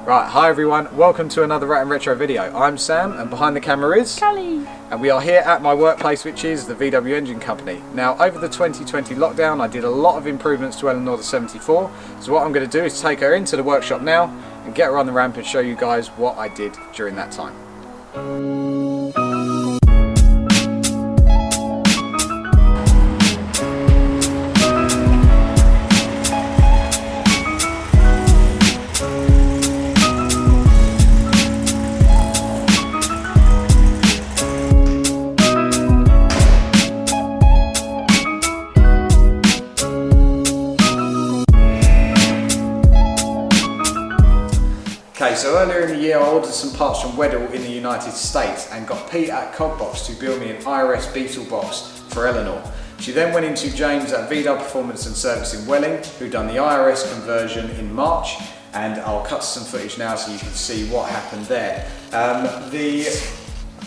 Right, hi everyone, welcome to another Rat and Retro video. I'm Sam and behind the camera is Calli. And we are here at my workplace, which is the VW Engine Company. Now over the 2020 lockdown I did a lot of improvements to Eleanor the 74, so what I'm going to do is take her into the workshop now and get her on the ramp and show you guys what I did during that time. Okay, so earlier in the year I ordered some parts from Weddell in the United States and got Pete at Cogbox to build me an IRS Beetle box for Eleanor. She then went into James at VW Performance and Service in Welling, who done the IRS conversion in March, and I'll cut some footage now so you can see what happened there. The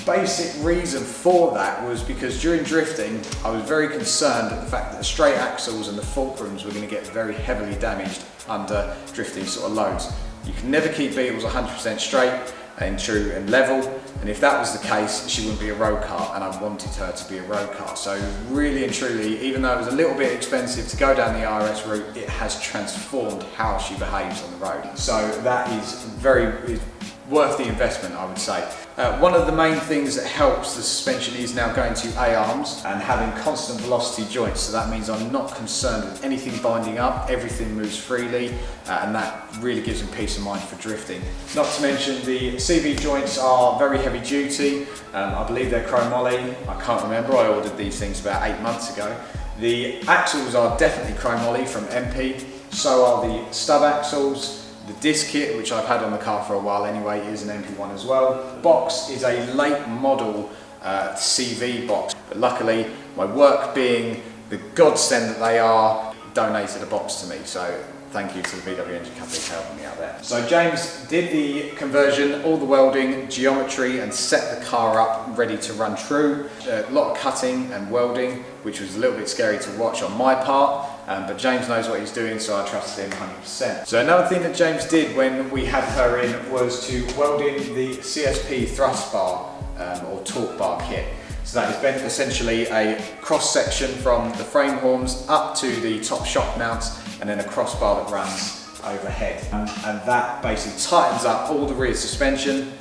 basic reason for that was because during drifting I was very concerned at the fact that the straight axles and the fulcrums were going to get very heavily damaged under drifting sort of loads. You can never keep Beetles 100% straight and true and level, and if that was the case she wouldn't be a road car, and I wanted her to be a road car. So really and truly, even though it was a little bit expensive to go down the IRS route, it has transformed how she behaves on the road. So that is very worth the investment, I would say. One of the main things that helps the suspension is now going to A-arms and having constant velocity joints, so that means I'm not concerned with anything binding up, everything moves freely, and that really gives me peace of mind for drifting. Not to mention the CV joints are very heavy duty, I believe they're chromoly, I can't remember, I ordered these things about 8 months ago. The axles are definitely chromoly from MP, so are the stub axles. The disc kit, which I've had on the car for a while anyway, is an MP1 as well. The box is a late model CV box, but luckily my work being the godsend that they are, donated a box to me, so thank you to the VW Engine Company for helping me out there. So James did the conversion, all the welding, geometry, and set the car up ready to run true. A lot of cutting and welding, which was a little bit scary to watch on my part, but James knows what he's doing, so I trusted him 100%. So another thing that James did when we had her in was to weld in the CSP thrust bar or torque bar kit. So that is essentially a cross section from the frame horns up to the top shock mounts, and then a crossbar that runs overhead. And that basically tightens up all the rear suspension,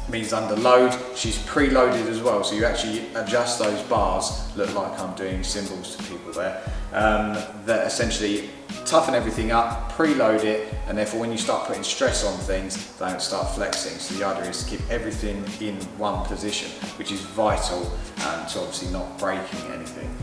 means under load, she's preloaded as well, so you actually adjust those bars, look like I'm doing symbols to people there, that essentially toughen everything up, preload it, and therefore when you start putting stress on things, they don't start flexing. So the idea is to keep everything in one position, which is vital to obviously not breaking anything.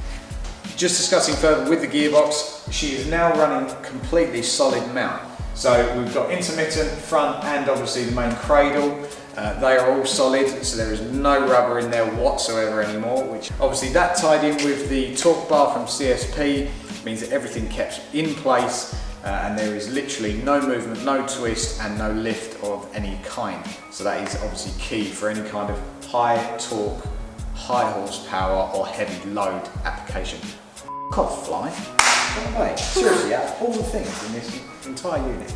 Just discussing further with the gearbox, she is now running completely solid mount. So we've got intermittent front and obviously the main cradle. They are all solid, so there is no rubber in there whatsoever anymore, which obviously that tied in with the torque bar from CSP means that everything kept in place, and there is literally no movement, no twist, and no lift of any kind. So that is obviously key for any kind of high torque, high horsepower or heavy load application. F*** off, fly. Go away. Seriously, out of all the things in this entire unit.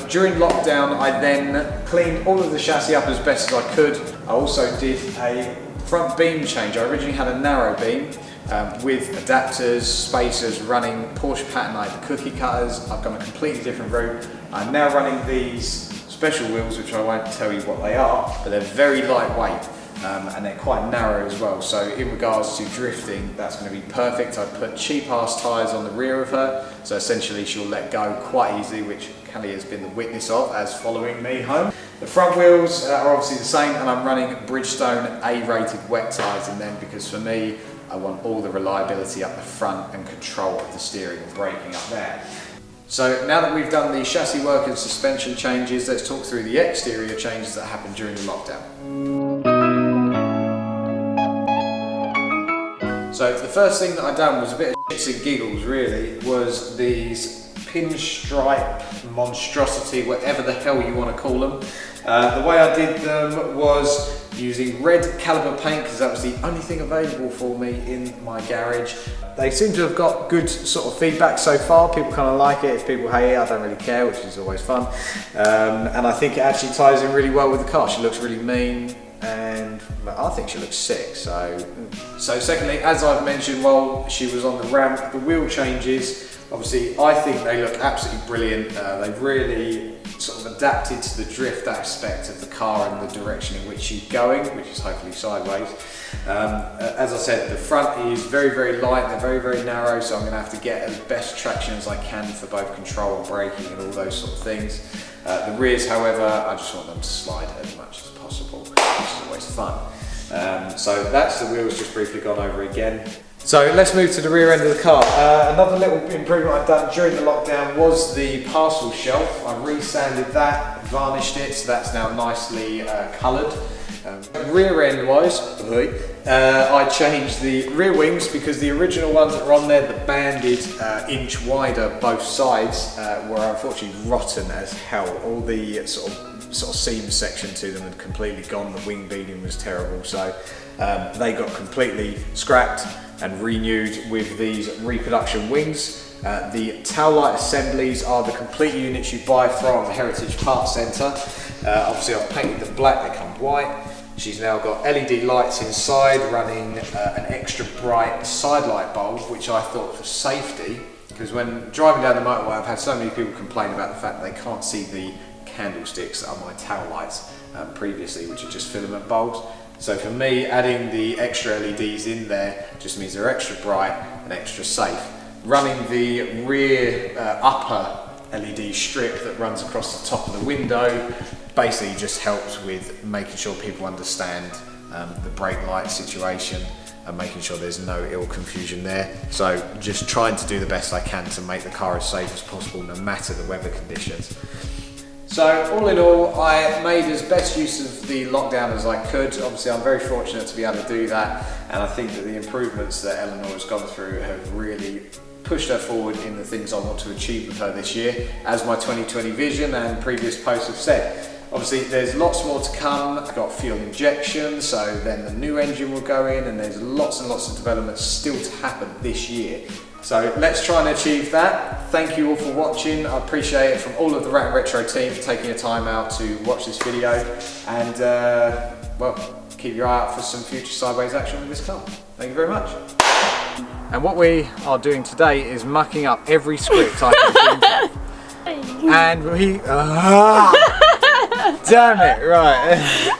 During lockdown, I then cleaned all of the chassis up as best as I could. I also did a front beam change. I originally had a narrow beam with adapters, spacers, running Porsche pattern like the cookie cutters. I've gone a completely different route. I'm now running these special wheels, which I won't tell you what they are, but they're very lightweight. And they're quite narrow as well, so in regards to drifting, that's going to be perfect. I put cheap ass tyres on the rear of her, so essentially she'll let go quite easily, which Calli has been the witness of as following me home. The front wheels are obviously the same, and I'm running Bridgestone A-rated wet tyres in them because for me, I want all the reliability up the front and control of the steering and braking up there. So now that we've done the chassis work and suspension changes, let's talk through the exterior changes that happened during the lockdown. So the first thing that I done was a bit of shits and giggles really, was these pinstripe monstrosity, whatever the hell you want to call them. The way I did them was using red caliber paint because that was the only thing available for me in my garage. They seem to have got good sort of feedback so far. People kind of like it. If people hate it, I don't really care, which is always fun. And I think it actually ties in really well with the car. She looks really mean, and I think she looks sick. So secondly, as I've mentioned while she was on the ramp, the wheel changes, obviously I think they look absolutely brilliant. They've really sort of adapted to the drift aspect of the car and the direction in which she's going, which is hopefully sideways. As I said, the front is very, very light, they're very, very narrow, so I'm going to have to get as best traction as I can for both control and braking and all those sort of things. The rears, however, I just want them to slide as much as possible, which is always fun. So that's the wheels just briefly gone over again. So let's move to the rear end of the car. Another little improvement I've done during the lockdown was the parcel shelf. I re-sanded that, varnished it, so that's now nicely coloured. Rear end wise, I changed the rear wings because the original ones that were on there, the banded inch wider both sides, were unfortunately rotten as hell. All the sort of seam section to them had completely gone. The wing beading was terrible, so they got completely scrapped and renewed with these reproduction wings. The tail light assemblies are the complete units you buy from Heritage Parts Centre. Obviously I've painted them black, they come white. She's now got LED lights inside running an extra bright side light bulb, which I thought for safety, because when driving down the motorway I've had so many people complain about the fact that they can't see the candlesticks that are my tail lights previously, which are just filament bulbs. So for me, adding the extra LEDs in there just means they're extra bright and extra safe. Running the rear upper LED strip that runs across the top of the window basically just helps with making sure people understand the brake light situation and making sure there's no ill confusion there. So just trying to do the best I can to make the car as safe as possible no matter the weather conditions. So all in all, I made as best use of the lockdown as I could. Obviously I'm very fortunate to be able to do that, and I think that the improvements that Eleanor has gone through have really pushed her forward in the things I want to achieve with her this year, as my 2020 vision and previous posts have said. Obviously there's lots more to come. I've got fuel injection, so then the new engine will go in, and there's lots and lots of developments still to happen this year. So let's try and achieve that. Thank you all for watching. I appreciate it from all of the Rat and Retro team for taking your time out to watch this video, and well, keep your eye out for some future sideways action with this car. Thank you very much. And what we are doing today is mucking up every script I can think of. And we... damn it, right.